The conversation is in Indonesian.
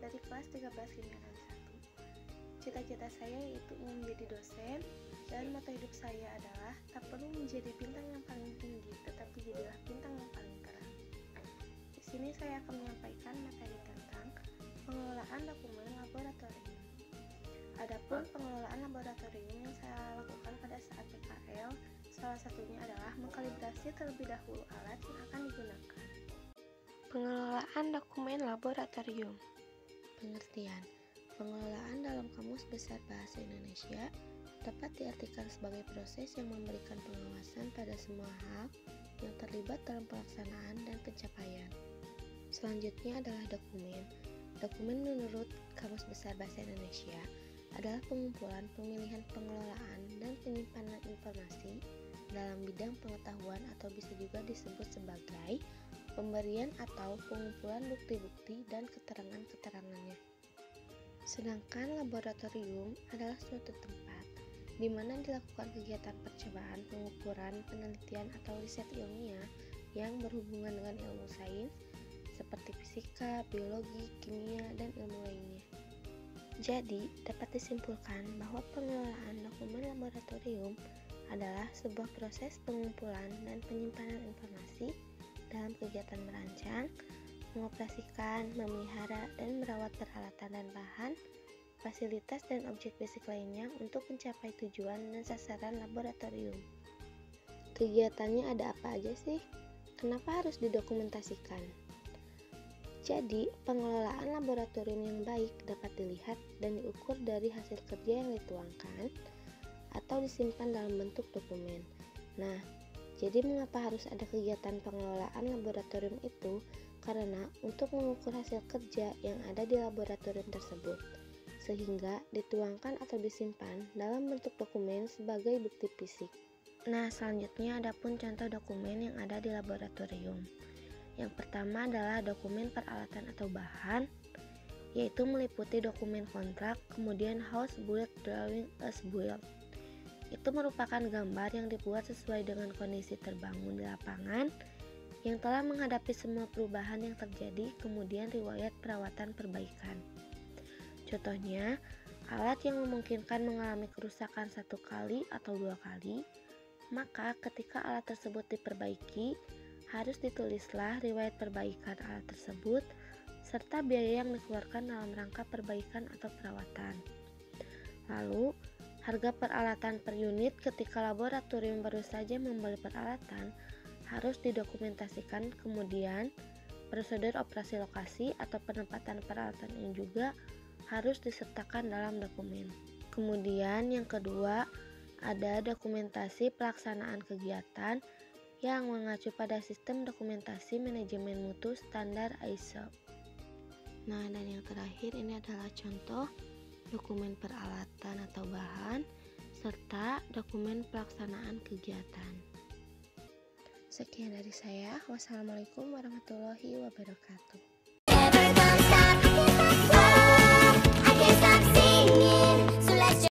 dari kelas 13 Kimia 1. Cita-cita saya yaitu ingin menjadi dosen, dan moto hidup saya adalah tak perlu menjadi bintang yang paling tinggi, tetapi jadilah bintang yang paling terang. Di sini saya akan menyampaikan materi tentang pengelolaan dokumen laboratorium. Adapun pengelolaan laboratorium yang saya lakukan pada saat PKL, salah satunya adalah mengkalibrasi terlebih dahulu alat yang akan digunakan. Pengelolaan dokumen laboratorium. Pengertian: pengelolaan dalam Kamus Besar Bahasa Indonesia dapat diartikan sebagai proses yang memberikan pengawasan pada semua hal yang terlibat dalam pelaksanaan dan pencapaian. Selanjutnya adalah dokumen. Dokumen menurut Kamus Besar Bahasa Indonesia adalah pengumpulan, pemilihan, pengelolaan, dan penyimpanan informasi dalam bidang pengetahuan atau bisa juga disebut sebagai pemberian atau pengumpulan bukti-bukti dan keterangan-keterangannya. Sedangkan laboratorium adalah suatu tempat di mana dilakukan kegiatan percobaan, pengukuran, penelitian, atau riset ilmiah yang berhubungan dengan ilmu sains seperti fisika, biologi, kimia, dan ilmu lainnya. Jadi, dapat disimpulkan bahwa pengelolaan dokumen laboratorium adalah sebuah proses pengumpulan dan penyimpanan informasi dalam kegiatan merancang, mengoperasikan, memelihara, dan merawat peralatan dan bahan, fasilitas, dan objek fisik lainnya untuk mencapai tujuan dan sasaran laboratorium. Kegiatannya ada apa aja sih? Kenapa harus didokumentasikan? Jadi, pengelolaan laboratorium yang baik dapat dilihat dan diukur dari hasil kerja yang dituangkan atau disimpan dalam bentuk dokumen. Nah, jadi mengapa harus ada kegiatan pengelolaan laboratorium itu? Karena untuk mengukur hasil kerja yang ada di laboratorium tersebut, sehingga dituangkan atau disimpan dalam bentuk dokumen sebagai bukti fisik. Nah, selanjutnya adapun contoh dokumen yang ada di laboratorium. Yang pertama adalah dokumen peralatan atau bahan, yaitu meliputi dokumen kontrak, kemudian house build drawing as build. Itu merupakan gambar yang dibuat sesuai dengan kondisi terbangun di lapangan yang telah menghadapi semua perubahan yang terjadi, kemudian riwayat perawatan perbaikan. Contohnya, alat yang memungkinkan mengalami kerusakan 1 kali atau 2 kali, maka ketika alat tersebut diperbaiki, harus ditulislah riwayat perbaikan alat tersebut serta biaya yang dikeluarkan dalam rangka perbaikan atau perawatan. Lalu, harga peralatan per unit ketika laboratorium baru saja membeli peralatan harus didokumentasikan, kemudian prosedur operasi lokasi atau penempatan peralatan ini juga harus disertakan dalam dokumen. Kemudian yang kedua, ada dokumentasi pelaksanaan kegiatan yang mengacu pada sistem dokumentasi manajemen mutu standar ISO. Nah, dan yang terakhir ini adalah contoh dokumen peralatan atau bahan serta dokumen pelaksanaan kegiatan. Sekian dari saya. Wassalamualaikum warahmatullahi wabarakatuh.